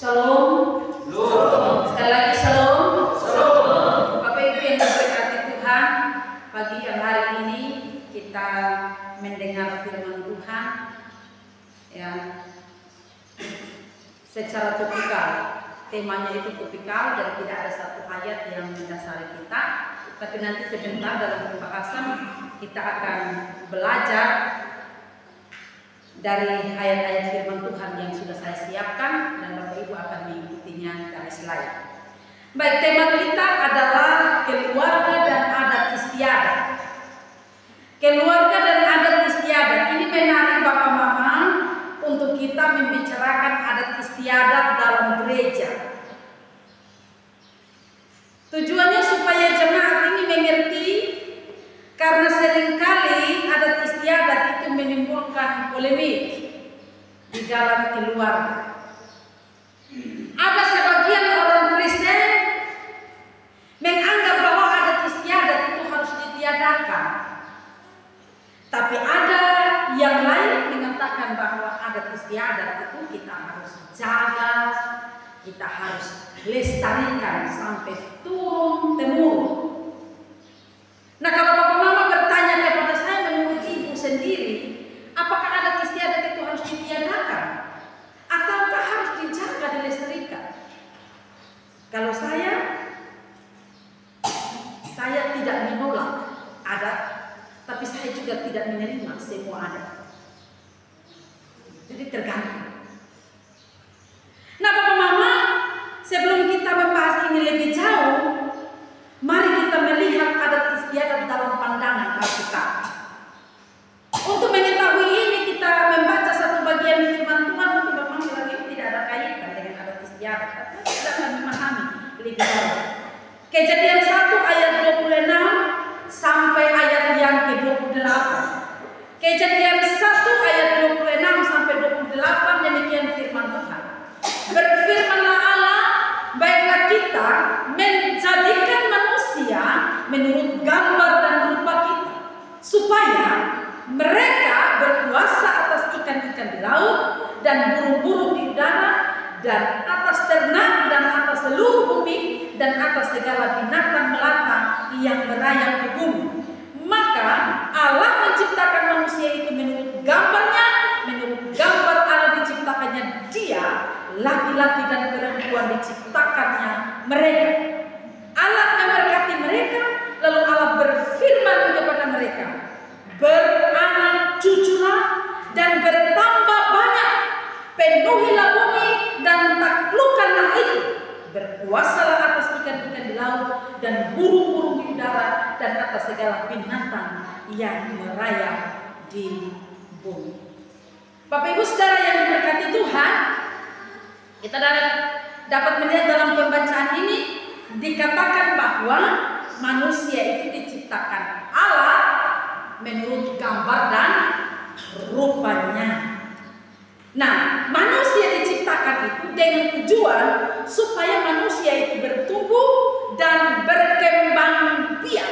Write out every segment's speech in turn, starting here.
Shalom. Sekali lagi shalom. Bapak Ibu yang diberkati Tuhan, pagi yang hari ini kita mendengar firman Tuhan ya, secara topikal. Temanya itu topikal, jadi tidak ada satu ayat yang mendasari kita. Tapi nanti sebentar dalam pembahasan kita akan belajar dari ayat-ayat firman Tuhan yang sudah saya siapkan, dan Bapak Ibu akan mengikutinya dari slide. Baik, tema kita adalah keluarga dan adat istiadat. Keluarga dan adat istiadat ini menarik Bapak Mama untuk kita membicarakan adat istiadat dalam gereja. Tujuannya supaya jemaat ini mengerti, karena seringkali adat istiadat itu menimbulkan polemik di dalam keluarga. Ada sebagian orang Kristen menganggap bahwa adat istiadat itu harus ditiadakan. Tapi ada yang lain mengatakan bahwa adat istiadat itu kita harus jaga, kita harus lestarikan sampai turun-temurun. Nah, kalau Bapak Mama bertanya kepada saya menurut Ibu sendiri, apakah adat istiadat itu harus ditiadakan ataukah harus dijaga, dilestarikan? Kalau saya tidak menolak adat, tapi saya juga tidak menerima semua adat. Jadi tergantung. Nah, Bapak Mama, sebelum kita membahas ini lebih jauh, mari kita melihat adat istiadat dalam pandangan Alkitab. Untuk mengetahui ini, kita membaca satu bagian firman Tuhan. Mungkin Bapak bilang ini tidak ada kaitan dengan adat istiadat, tapi kita akan memahami lebih jauh. Kejadian 1 ayat 26 sampai ayat yang ke-28. Kejadian 1 ayat 26 sampai 28, demikian firman Tuhan. Berfirmanlah Allah, baiklah kita menjadikan manusia menurut gambar dan rupa kita, supaya mereka berkuasa atas ikan-ikan di laut dan burung-burung di udara dan atas ternak dan atas seluruh bumi dan atas segala binatang melata yang merayap di bumi. Maka Allah menciptakan manusia itu menurut gambarnya, menurut gambar Allah diciptakannya dia, laki-laki dan perempuan diciptakannya mereka. Allah memberkati mereka, lalu Allah berfirman kepada mereka, beranak cuculah dan bertambah banyak, penuhilah bumi dan taklukkanlah itu, berkuasalah atas ikan-ikan di laut dan burung-burung di udara dan atas segala binatang yang merayap di bumi. Bapak Ibu Saudara yang diberkati Tuhan, kita dapat melihat dalam pembacaan ini dikatakan bahwa manusia itu diciptakan Allah menurut gambar dan rupanya. Nah, manusia diciptakan itu dengan tujuan supaya manusia itu bertumbuh dan berkembang biak,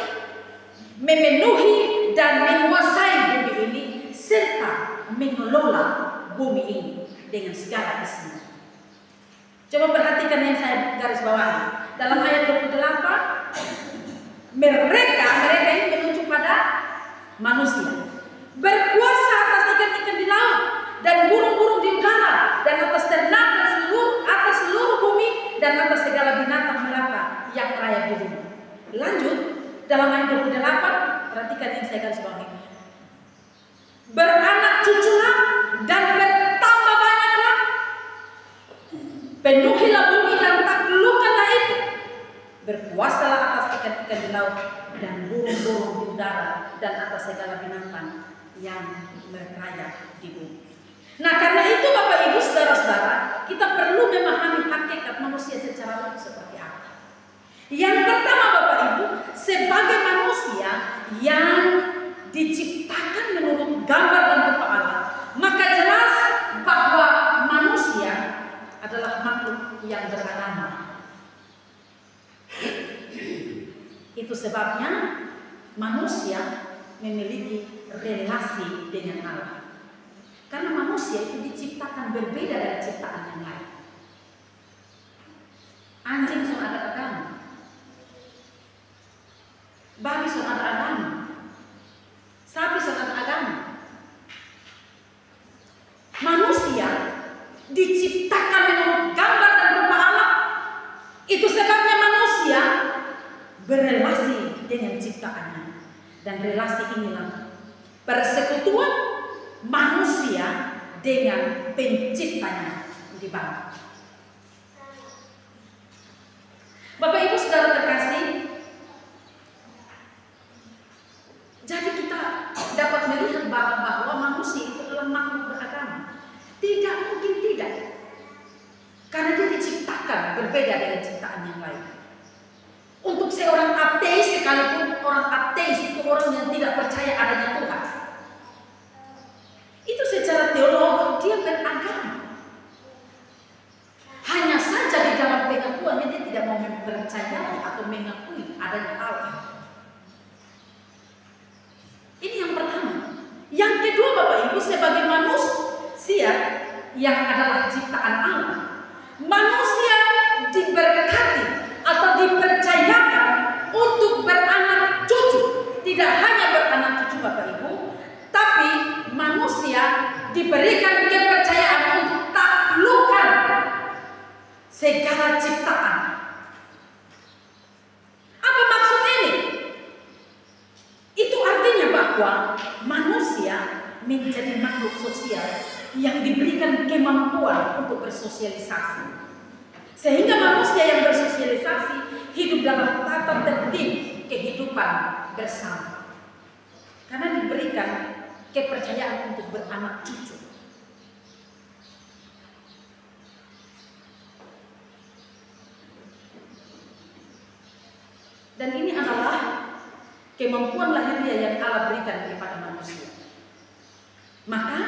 memenuhi dan menguasai bumi ini serta mengelola bumi ini dengan segala isinya. Coba perhatikan yang saya garis bawahi. Dalam ayat 28, mereka ini menunjuk pada manusia. Berkuasa atas ikan-ikan di laut dan burung-burung di udara dan atas ternak dan atas seluruh bumi dan atas segala binatang melata yang merayap di bumi. Lanjut, dalam ayat 28, perhatikan yang saya garis bawahi. Beranak cuculah dan bertambah banyaklah, penuhilah bumi dan taklukkanlah itu, berkuasalah atas ikan-ikan di laut dan burung-burung di udara dan atas segala binatang yang merayap di bumi. Nah, karena itu Bapak Ibu Saudara-saudara, kita perlu memahami hakikat manusia secara umum seperti apa. Yang pertama Bapak Ibu, sebagai manusia yang diciptakan menurut gambar dan rupa Allah, maka jelas bahwa manusia adalah makhluk yang beragama. Itu sebabnya manusia memiliki relasi dengan Allah. Karena manusia itu diciptakan berbeda dari ciptaan yang lain. Anjing so ada agama, babi so ada agama, sapi so ada agama. Manusia diciptakan menurut gambar dan rupa Allah. Itu sebabnya manusia berrelasi dengan ciptaannya. Dan relasi inilah persekutuan manusia dengan penciptanya di bawah. Bapak Ibu Saudara terkasih, jadi kita dapat melihat bahwa manusia itu adalah makhluk beragama. Tidak mungkin tidak, karena dia diciptakan berbeda dengan ciptaan yang lain. Untuk seorang ateis sekalipun, orang ateis itu orang yang tidak percaya adanya Tuhan. Itu secara teologi dia beragama. Hanya saja di dalam pengakuannya dia tidak mau mempercayai atau mengakui adanya Allah. Ini yang pertama. Yang kedua Bapak Ibu, sebagai manusia yang adalah ciptaan Allah, manusia diberkati atau dipercayakan untuk beranak cucu. Tidak hanya beranak cucu Bapak Ibu, tapi manusia diberikan kepercayaan untuk taklukkan segala ciptaan. Apa maksud ini? Itu artinya bahwa manusia menjadi makhluk sosial yang diberikan kemampuan untuk bersosialisasi. Sehingga manusia yang bersosialisasi hidup dalam tata tertib kehidupan bersama. Karena diberikan kepercayaan untuk beranak cucu. Dan ini adalah kemampuan lahiriah yang Allah berikan kepada manusia. Maka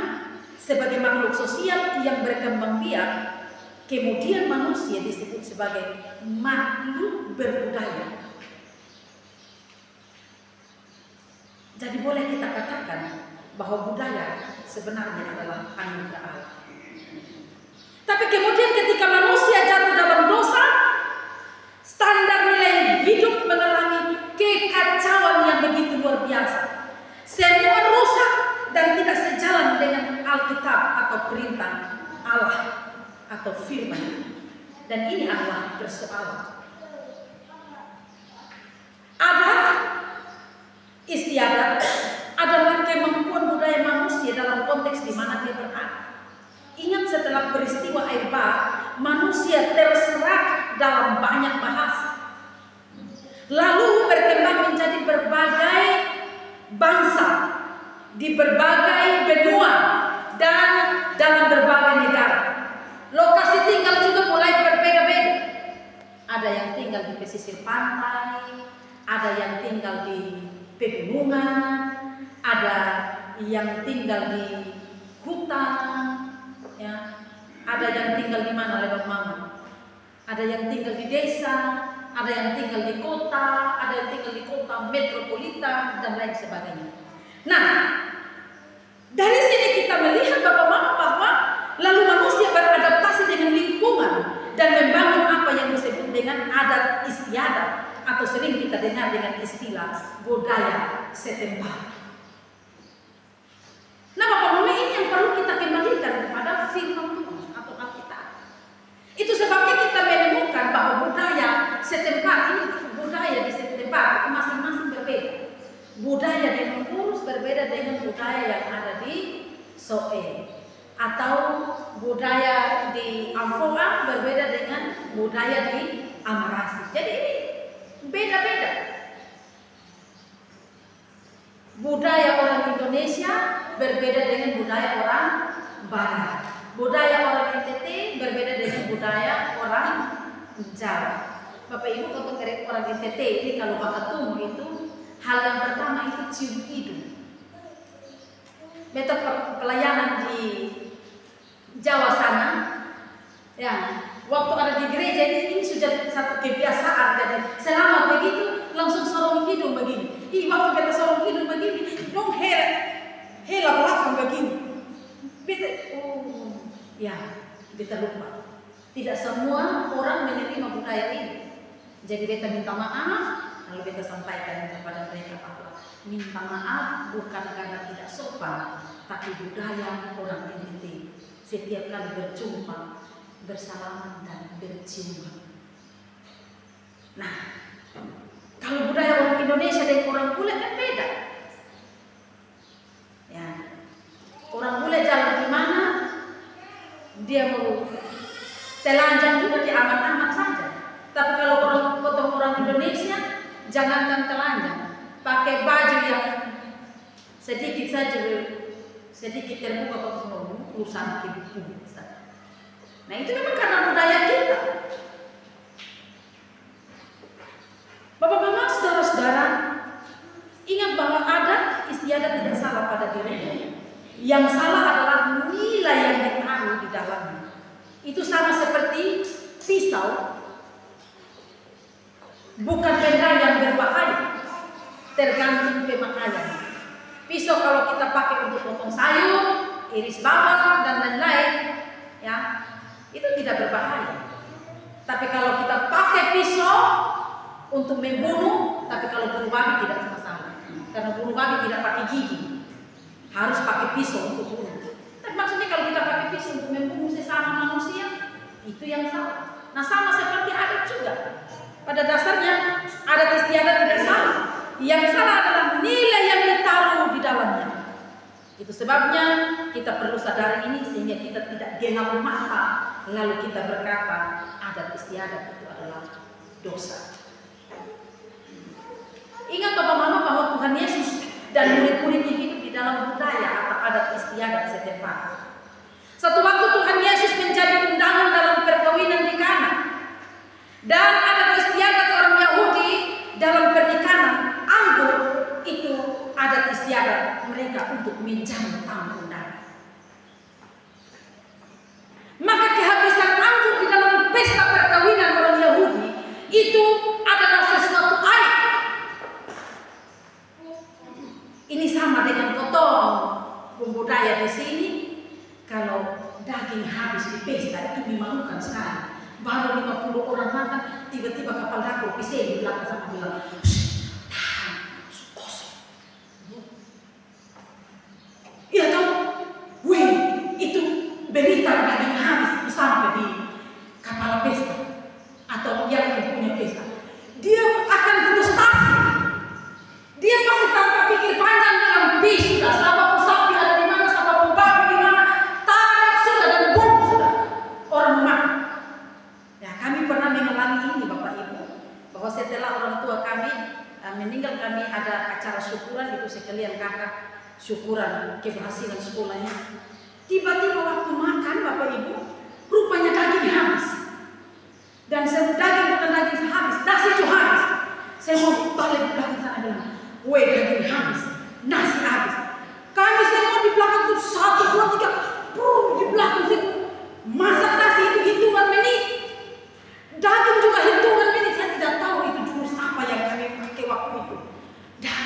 sebagai makhluk sosial yang berkembang biak, kemudian manusia disebut sebagai makhluk berbudaya. Jadi boleh kita katakan bahwa budaya sebenarnya adalah anugerah Allah. Tapi kemudian ketika manusia jatuh dalam dosa, standar nilai hidup mengalami kekacauan yang begitu luar biasa. Semua rusak dan tidak sejalan dengan Alkitab atau perintah Allah atau firman. Dan ini adalah persoalan. Adat istiadat adalah kemampuan budaya manusia dalam konteks di mana dia berada. Ingat, setelah peristiwa air bah, manusia terserak dalam banyak bahasa. Lalu berkembang menjadi berbagai bangsa di berbagai benua dan dalam berbagai negara. Lokasi tinggal juga mulai berbeda-beda. Ada yang tinggal di pesisir pantai, ada yang tinggal di pegunungan, ada yang tinggal di hutan, ya. Ada yang tinggal di mana lewat mama? Ada yang tinggal di desa, ada yang tinggal di kota, ada yang tinggal di kota metropolitan dan lain sebagainya. Nah, dari sini kita melihat bahwa lalu manusia beradaptasi dengan lingkungan dan membangun apa yang disebut dengan adat istiadat atau sering kita dengar dengan istilah budaya setempat. Nah, Bapak-Ibu, ini yang perlu kita kembalikan kepada firman Tuhan atau Alkitab. Itu sebabnya kita menemukan bahwa budaya setempat ini, budaya di setempat itu masing-masing berbeda. Budaya di Mengurus berbeda dengan budaya yang ada di Soe, atau budaya di Amfoa berbeda dengan budaya di Amarasi. Jadi ini beda-beda. Budaya orang Indonesia berbeda dengan budaya orang Barat. Budaya orang NTT berbeda dengan budaya orang Jawa. Bapak Ibu, untuk orang NTT ini kalau bakal ketemu itu hal yang pertama itu cium hidung. Metode pelayanan di Jawa sana, ya, waktu ada di gereja ini sudah satu kebiasaan. Jadi selama begitu langsung sorong hidung begini. Waktu kita sorong hidung begini, dong hela belakang begini. Beta, ya, beta lupa. Tidak semua orang menerima budaya ini. Jadi beta minta maaf, lalu beta sampaikan kepada mereka bahwa minta maaf bukan karena tidak sopan, tapi budaya orang NTT. Setiap kali berjumpa, bersalaman dan berciuman. Nah, kalau budaya orang Indonesia dan orang bule kan beda. Ya, orang bule jalan di mana, dia mau telanjang juga di aman-aman saja. Tapi kalau orang Indonesia, jangankan telanjang, pakai baju yang sedikit saja, sedikit terbuka kalau semua urusan kibu. Nah itu memang karena budaya kita. Bapak-bapak, saudara-saudara, ingat bahwa adat istiadat tidak salah pada dirinya. Yang salah adalah nilai yang ditaruh di dalamnya. Itu sama seperti pisau, bukan benda yang berbahaya, tergantung pemakaian. Pisau kalau kita pakai untuk potong sayur, iris bawang dan lain-lain, ya itu tidak berbahaya. Tapi kalau kita pakai pisau untuk membunuh, tapi kalau bunuh babi tidak masalah, karena bunuh babi tidak pakai gigi, harus pakai pisau untuk bunuh. Tapi maksudnya kalau kita pakai pisau untuk membunuh sesama manusia, itu yang salah. Nah sama seperti adat juga. Pada dasarnya adat istiadat tidak salah. Yang salah adalah nilai yang ditaruh di dalamnya. Itu sebabnya kita perlu sadari ini sehingga kita tidak gelap mata lalu kita berkata adat istiadat itu adalah dosa. Ingat Bapak Mama bahwa Tuhan Yesus dan murid-muridnya hidup di dalam budaya atau adat istiadat setempat. Satu waktu Tuhan Yesus menjadi undangan dalam perkawinan di Kana. Dan adat istiadat orang Yahudi dalam pernikahan anggur itu adat istiadat mereka untuk menjamu tamu undangan. Maka kehabisan anggur di dalam pesta perkawinan orang Yahudi itu adalah sesuatu aib. Ini sama dengan potong budaya di sini. Kalau daging habis di pesta itu memalukan sekali. Baru 50 orang makan, tiba-tiba kapal dapur pisah di belakang sama bilang, tahan, kosong. Iya toh, weh, itu berita daging habis itu sampai di kapal pesta atau yang punya pesta. Dia akan frustasi. Dia pasti tanpa pikir panjang bilang, sudah, sama sapi ada di mana, sama babi di mana, tarik sudah dan bom sudah. Orang makan. Ya, kami pernah mengalami ini Bapak Ibu, bahwa setelah orang tua kami meninggal, kami ada acara syukuran itu sekalian kakak syukuran keberhasilan sekolahnya. Tiba-tiba waktu makan Bapak Ibu, rupanya daging habis. Dan daging bukan daging habis, nasi itu habis. Saya mau balik belakang sana bilang, weh daging habis, nasi habis. Kami semua di belakang itu 1, 2, 3, di belakang situ. Masak nasi itu hitungan menit. Daging juga hitungan menit. Saya tidak tahu itu jurus apa yang kami pakai waktu itu. Dan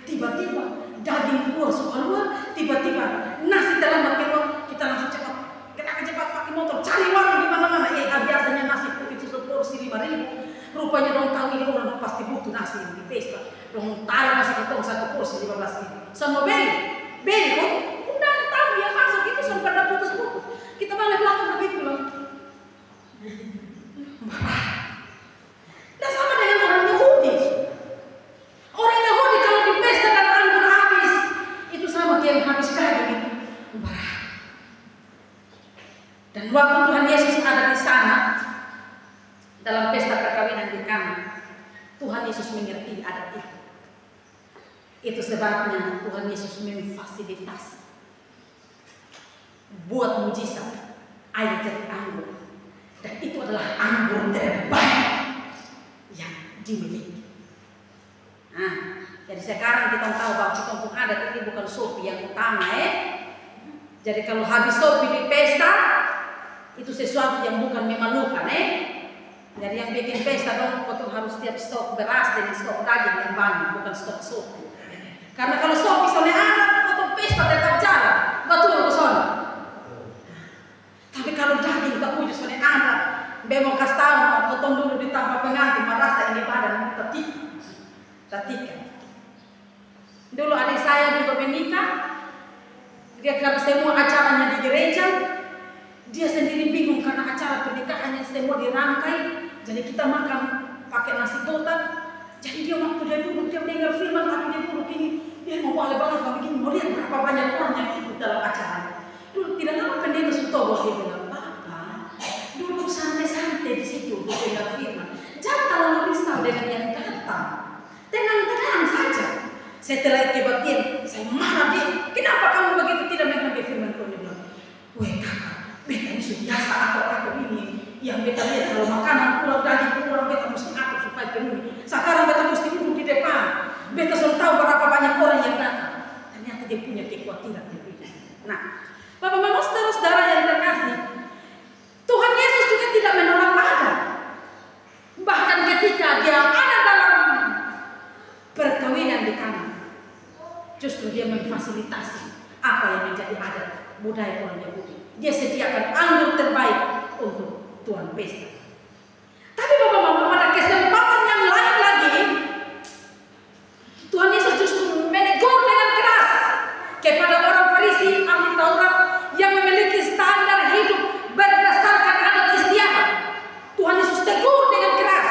tiba-tiba daging keluar keluar, tiba-tiba nasi terlambat keluar. Kita langsung cepat, kita cepat pakai motor cari warung di mana-mana. Biasanya nasi putih itu seporsi 5.000. Rupanya dong tahu ini orang pasti butuh nasi di pesta. Dong taruh nasi potong 1 porsi 15.000. Sama beli kok. Udah tahu yang masuk itu sampai pada putus-putus. Kita balik belakang begitu loh. Dan sama dengan orang Yahudi. Orang Yahudi kalau di pesta dan anggur habis, itu sama dia habis daging itu. Dan waktu Tuhan Yesus ada di sana dalam pesta perkawinan di Kana, Tuhan Yesus mengerti adat itu. Itu sebabnya Tuhan Yesus memfasilitasi buat mujizat air dari anggur. Dan itu adalah anggur terbaik yang dimiliki. Nah, jadi sekarang kita tahu bahwa kampung adat ini bukan sopi yang utama Jadi kalau habis sopi di pesta, itu sesuatu yang bukan memalukan Jadi yang bikin pesta dong, potong harus setiap stok beras dan stok daging yang banyak, bukan stok sopi. Karena kalau sopi soalnya ada, potong pesta tetap jalan, betul ke sana. Tapi kalau daging tak punya soalnya ada, tanpa pengantin merasa ini badan tertikan. Dulu adik saya juga menikah, dia karena semua acaranya di gereja, dia sendiri bingung karena acara pernikahannya semua dirangkai, jadi kita makan pakai nasi kotak. Jadi dia waktu dia duduk, dia mendengar firman, tapi dia duduk ini, dia mau balik-balik begini, mau lihat berapa banyak orang yang ikut dalam acara. Dulu tidak lama pendeta Sutobo dia bilang, Bapak, duduk santai-santai di situ, dengar firman. Jangan terlalu risau dengan yang datang, tenang-tenang saja. Setelah kebaktian, saya marah dia. Kenapa kamu begitu tidak mengerti firman Tuhan? Dia bilang, weh kakak, beta ini sudah biasa atur ini. Yang beta lihat kalau makanan pulang daging pulang, beta mesti atur supaya penuh. Sekarang beta mesti duduk di depan. Beta sudah tahu berapa banyak orang yang datang. Ternyata dia punya kekhawatiran. Nah, Bapak Mama saudara-saudara yang terkasih, Tuhan Yesus juga tidak menolak Adam. Bahkan ketika dia ada dalam perkawinan di Kana, justru dia memfasilitasi apa yang menjadi adat budaya orang Yahudi. Dia sediakan anggur terbaik untuk Tuhan pesta. Tapi Bapak Mama, pada kesempatan yang lain lagi, Tuhan Yesus justru menegur dengan keras kepada orang Farisi, ahli Taurat yang memiliki standar hidup berdasarkan adat istiadat. Tuhan Yesus tegur dengan keras.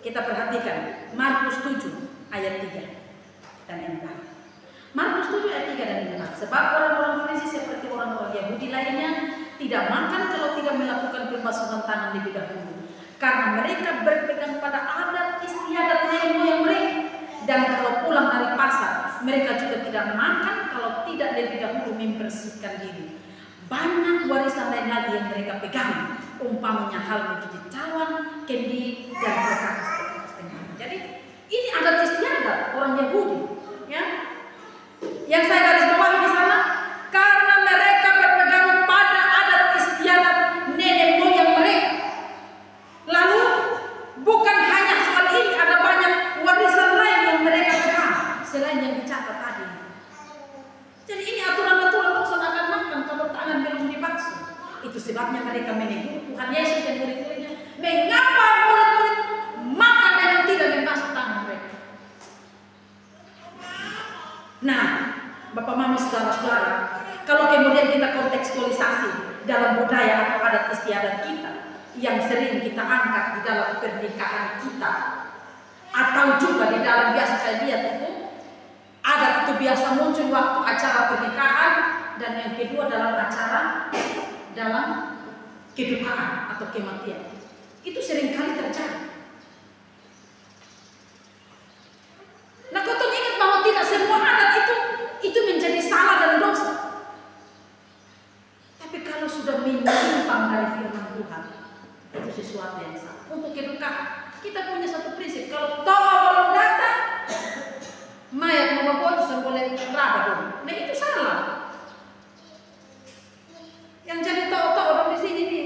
Kita perhatikan Markus 7 ayat 3 dan 4. Markus 7 ayat 3 dan 4. Sebab orang-orang Farisi seperti orang-orang Yahudi lainnya tidak makan kalau tidak melakukan pembasuhan tangan lebih dahulu, karena mereka berpegang pada adat istiadat nenek moyang mereka. Dan kalau pulang dari pasar, mereka juga tidak makan kalau tidak lebih dahulu membersihkan diri. Banyak warisan lain lagi yang mereka pegang, umpamanya hal mencuci cawan, kendi, dan perkakas-perkakas tengah. Jadi ini adat istiadat orang Yahudi, ya. Yang saya garis bawahi di sana, karena mereka berpegang pada adat istiadat nenek moyang mereka. Lalu bukan hanya soal ini, ada banyak warisan lain yang mereka pegang selain yang dicatat tadi. Jadi ini aturan-aturan maksud akan makan kalau tangan belum dibasuh. Itu sebabnya mereka menegur Tuhan Yesus dan murid-muridnya, mengapa murid-murid makan dengan tidak membasuh tangan mereka. Nah, Bapak Mama saudara-saudara, kalau kemudian kita kontekstualisasi dalam budaya atau adat istiadat kita yang sering kita angkat di dalam pernikahan kita, atau juga di dalam biasa saya lihat itu adat itu biasa muncul waktu acara pernikahan, dan yang kedua dalam acara dalam kedukaan atau kematian. Itu seringkali terjadi. Nah, kau ingat bahwa tidak semua adat itu menjadi salah dan dosa. Tapi kalau sudah menyimpang dari firman Tuhan, itu sesuatu yang salah. Untuk kedukaan, kita punya satu prinsip. Kalau toh belum datang, mayat mau bawa boleh raba dulu. Nah, itu salah. Yang jadi toh di sini nih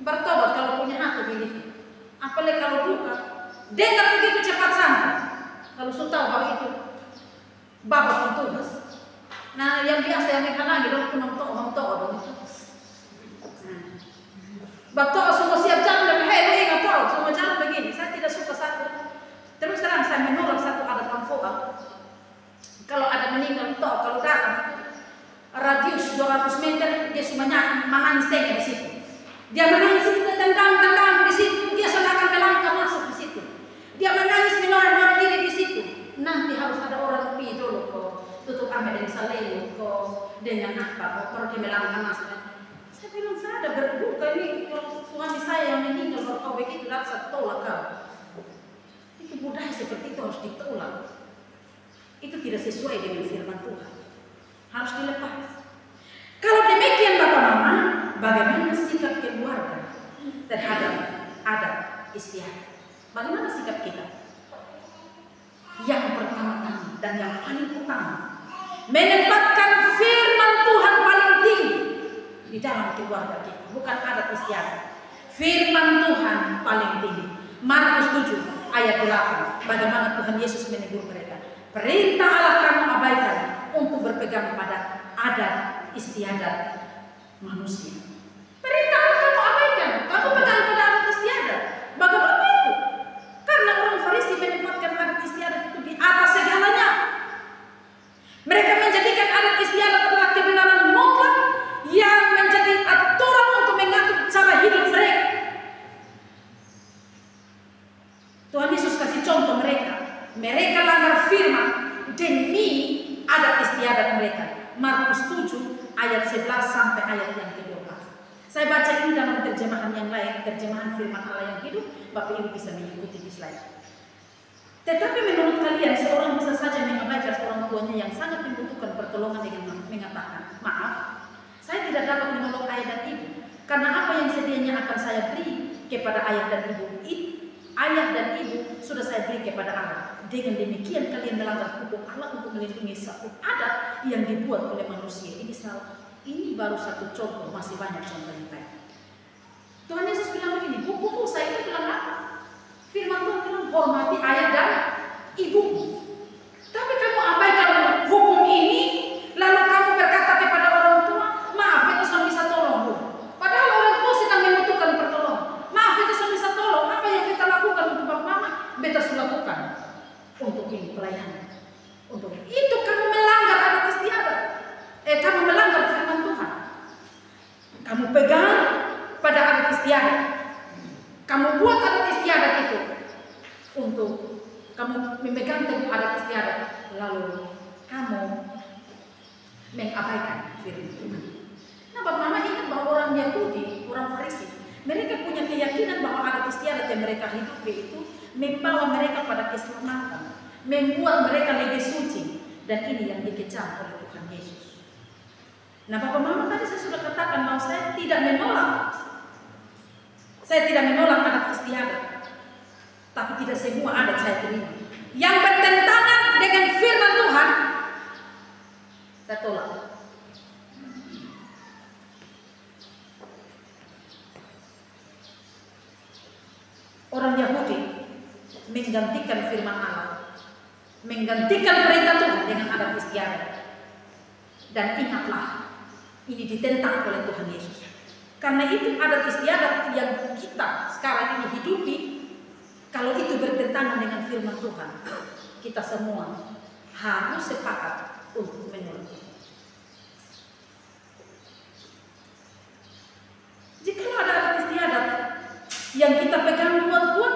bertobat kalau punya hati begitu. Apalagi kalau duka, dengar begitu cepat sampai. Kalau sudah tahu bahwa itu bapak tugas. Nah, yang biasa yang mereka lagi dong itu nonton dong itu. Bapak semua siap jalan dan nggak tahu semua jalan begini. Saya tidak suka satu. Terus terang saya menolak satu adat Kamfoa. Kalau ada meninggal toh, kalau datang radius 200 meter dia semuanya menangis di situ. Dia menangis tentang di situ. Dia seakan melangkah masuk di situ. Dia menangis menoreh diri di situ. Nanti harus ada orang pi dulu kok tutup ame dan salelu kok dengan apa kok perlu dia melangkah masuk. Saya bilang saya ada berduka ini kalau suami saya yang meninggal kalau kau begitu harus tolak kau. Itu budaya seperti itu harus ditolak. Itu tidak sesuai dengan firman Tuhan. Harus dilepas. Kalau demikian Bapak Mama, bagaimana sikap keluarga terhadap adat istiadat? Bagaimana sikap kita? Yang pertama-tama dan yang paling utama, menempatkan firman Tuhan paling tinggi di dalam keluarga kita, bukan adat istiadat. Firman Tuhan paling tinggi. Markus 7 ayat 8. Bagaimana Tuhan Yesus menegur mereka? Perintah Allah kamu abaikan untuk berpegang pada adat istiadat manusia. Perintah Allah kamu abaikan. Kamu pegang mereka. Markus 7 ayat 11 sampai ayat yang ke-12. Saya baca ini dalam terjemahan yang lain, terjemahan firman Allah yang hidup. Bapak Ibu bisa mengikuti di slide. Tetapi menurut kalian seorang bisa saja mengabaikan orang tuanya yang sangat membutuhkan pertolongan dengan mengatakan, maaf, saya tidak dapat menolong ayah dan ibu, karena apa yang sedianya akan saya beri kepada ayah dan ibu, ayah dan ibu sudah saya beri kepada Allah. Dengan demikian kalian melanggar hukum Allah untuk melindungi satu adat yang dibuat oleh manusia. Ini baru satu contoh, masih banyak contoh yang lain. Tuhan Yesus bilang begini, hukum Musa itu bilang apa? Firman Tuhan bilang hormati ayah dan ibu. Tapi kamu abaikan hukum ini, lalu kamu berkata kepada orang tua, maaf itu saya bisa tolong. Padahal orang tua sedang membutuhkan pertolongan. Maaf itu saya bisa tolong. Apa yang kita lakukan untuk bapak mama, kita sudah lakukan untuk ini pelayanan. Untuk itu kamu melanggar adat istiadat. Kamu melanggar firman Tuhan. Kamu pegang pada adat istiadat. Kamu buat adat istiadat itu untuk kamu memegang teguh adat istiadat, lalu kamu mengabaikan firman Tuhan. Nah, Bapak Mama ingat bahwa orang Yahudi, orang Farisi, mereka punya keyakinan bahwa adat istiadat yang mereka hidupi itu membawa mereka pada keselamatan, membuat mereka lebih suci, dan ini yang dikecam oleh Tuhan Yesus. Nah, Bapak Mama tadi saya sudah katakan bahwa saya tidak menolak adat istiadat, tapi tidak semua adat saya terima. Yang bertentangan dengan firman Tuhan, saya tolak. Orang Yahudi menggantikan firman Allah, menggantikan perintah Tuhan dengan adat istiadat. Dan ingatlah, ini ditentang oleh Tuhan Yesus. Karena itu adat istiadat yang kita sekarang ini hidupi, kalau itu bertentangan dengan firman Tuhan, kita semua harus sepakat untuk menolak. Jika ada adat istiadat yang kita pegang kuat-kuat,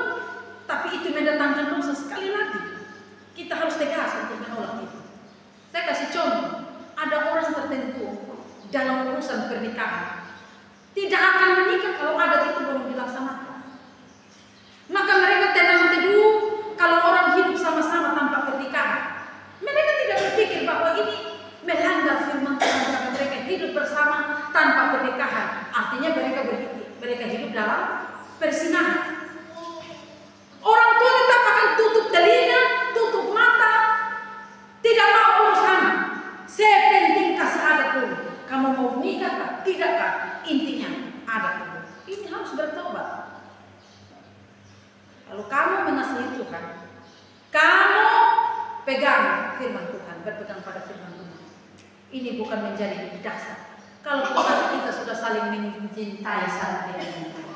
tapi itu mendatangkan dosa, sekali lagi kita harus tegas untuk menolak itu. Saya kasih contoh, ada orang tertentu dalam urusan pernikahan tidak akan menikah kalau adat itu belum dilaksanakan. Maka mereka tenang teduh kalau orang hidup sama-sama tanpa pernikahan. Mereka tidak berpikir bahwa ini melanggar firman Tuhan karena mereka hidup bersama tanpa pernikahan. Artinya mereka hidup dalam persinahan. Orang tua tetap akan tutup telinga, tutup mata, tidak mau urus anak. Sepenting kasih adat dulu. Kamu mau nikah kah? Tidak kah? Intinya adat dulu. Ini harus bertobat. Kalau kamu mengasihi Tuhan, kamu pegang firman Tuhan, berpegang pada firman Tuhan. Ini bukan menjadi dasar. Kalau kita sudah saling mencintai satu dengan lain,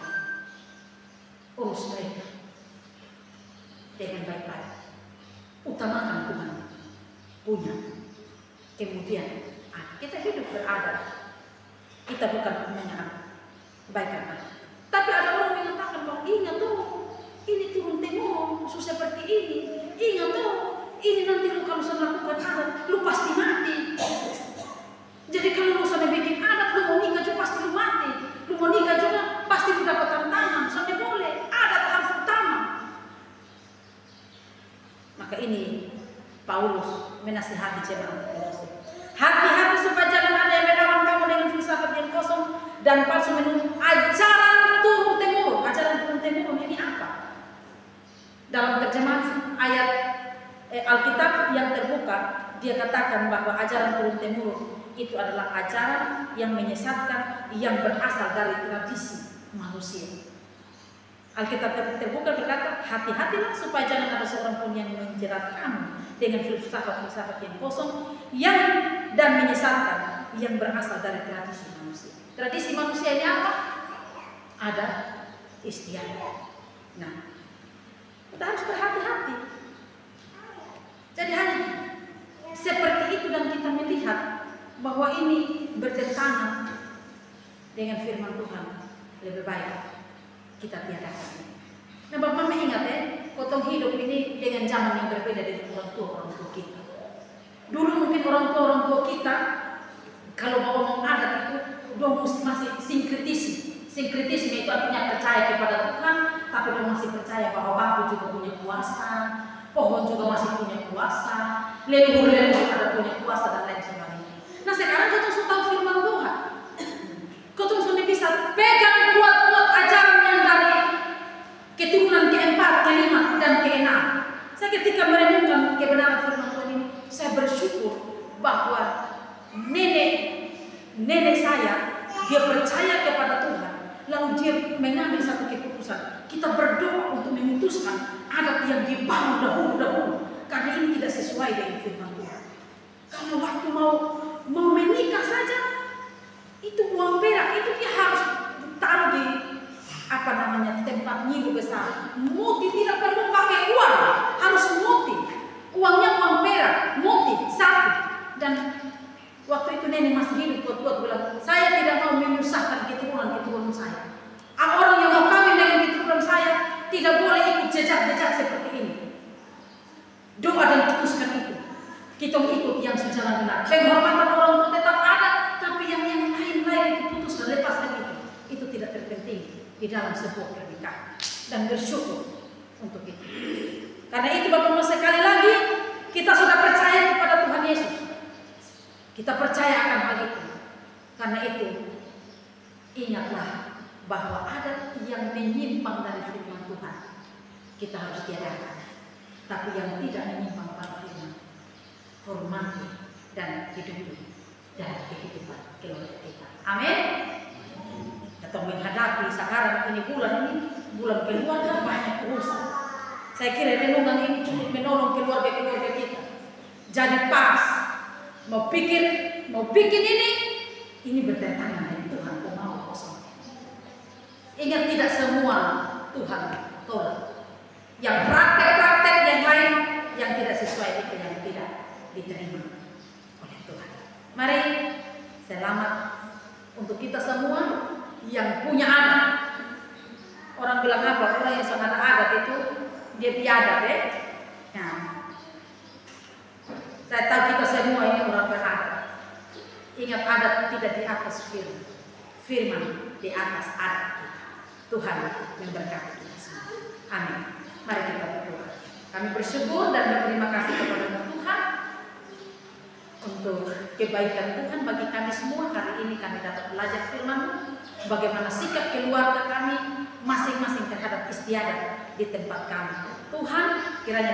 urus mereka dengan baik-baik. Utamakan Tuhan punya. Kemudian kita hidup beradat. Kita bukan menyabaikan. Tapi ada orang yang mengatakan bahwa ingat tuh, ini turun temurun seperti ini. Ingat tuh, ini nanti lu kalau sudah lakukan adat, lu pasti mati. Jadi kalau lu sudah bikin adat, lu mau nikah juga pasti lu mati. Lu mau nikah juga pasti lu dapat tantangan. Sampai boleh, adat harus utama. Maka ini Paulus menasihati jemaat Kolose. Hati-hati supaya jangan ada yang menawan kamu dengan filsafat yang kosong dan palsu menurut ajaran turun temurun. Ajaran turun temurun ini apa? Dalam terjemahan ayat Alkitab yang terbuka, dia katakan bahwa ajaran turun temurun itu adalah ajaran yang menyesatkan, yang berasal dari tradisi manusia. Alkitab terbuka berkata, hati-hatilah supaya jangan ada seorang pun yang menjerat kamu dengan filsafat-filsafat yang kosong dan menyesatkan, yang berasal dari tradisi manusia. Tradisi manusia ini apa? Ada istiadat. Nah, kita harus berhati-hati. Jadi hanya seperti itu dan kita melihat bahwa ini bertentangan dengan firman Tuhan, lebih baik kita tiadakan. Nah, Bapak ingat potong hidup ini dengan zaman yang berbeda dari orang tua kita. Dulu mungkin orang tua kita kalau mau ngomong adat itu dong masih sinkretisme. Sinkretisme itu artinya percaya kepada Tuhan, tapi dong masih percaya bahwa batu juga punya kuasa, pohon juga masih punya kuasa, leluhur-leluhur ada punya kuasa dan lain sebagainya. Nah sekarang kita sudah tahu firman Tuhan. Kita sudah bisa pegang kuat-kuat ajaran yang dari keturunan keempat, kelima, dan keenam. Saya ketika merenungkan kebenaran firman Tuhan ini, saya bersyukur bahwa nenek saya, dia percaya kepada Tuhan, lalu dia mengambil satu keputusan. Kita berdoa untuk memutuskan adat yang dibangun dahulu, karena ini tidak sesuai dengan firman Tuhan. Karena waktu mau menikah saja, itu uang perak itu dia harus taruh di tempat nyiru besar. Muti tidak perlu pakai uang, harus muti. Uangnya uang perak, muti, sapi. Dan waktu itu nenek masih hidup, buat bilang, saya tidak mau menyusahkan keturunan saya. Orang yang mau kawin dengan keturunan saya tidak boleh ikut jejak-jejak seperti ini. Doa dan putuskan itu. Kita mau ikut yang sejalan benar. Penghormatan orang tua tetap ada, tapi yang lain-lain itu putuskan, lepaskan itu. Itu tidak terpenting di dalam sebuah pernikahan. Dan bersyukur untuk itu. Karena itu Bapak Ibu sekali lagi, kita sudah percaya kepada Tuhan Yesus. Kita percaya akan hal itu. Karena itu, ingatlah bahwa adat yang menyimpang dari firman Tuhan kita harus tiadakan. Tapi yang tidak menyimpang pada firman, hormati dan hidupi dalam kehidupan keluarga kita. Amin. Kita menghadapi sekarang ini bulan keluarga banyak urusan. Saya kira renungan ini cukup menolong keluarga kita. Jadi pas mau bikin ini bertentangan dengan Tuhan mau kosong. Ingat tidak semua Tuhan tolak. Yang praktek-praktek yang lain yang tidak sesuai itu yang tidak diterima oleh Tuhan. Mari selamat untuk kita semua yang punya adat. Orang bilang apa? Orang yang sangat adat itu dia biadab ya. Nah, saya tahu kita semua ini orang beradat. Ingat adat tidak di atas firman. Firman di atas adat kita. Tuhan memberkati kita semua. Amin. Mari kita berdoa. Kami bersyukur dan berterima kasih kepada Tuhan untuk kebaikan Tuhan bagi kami semua. Hari ini kami dapat belajar firman, bagaimana sikap keluarga kami masing-masing terhadap istiadat di tempat kami. Tuhan kiranya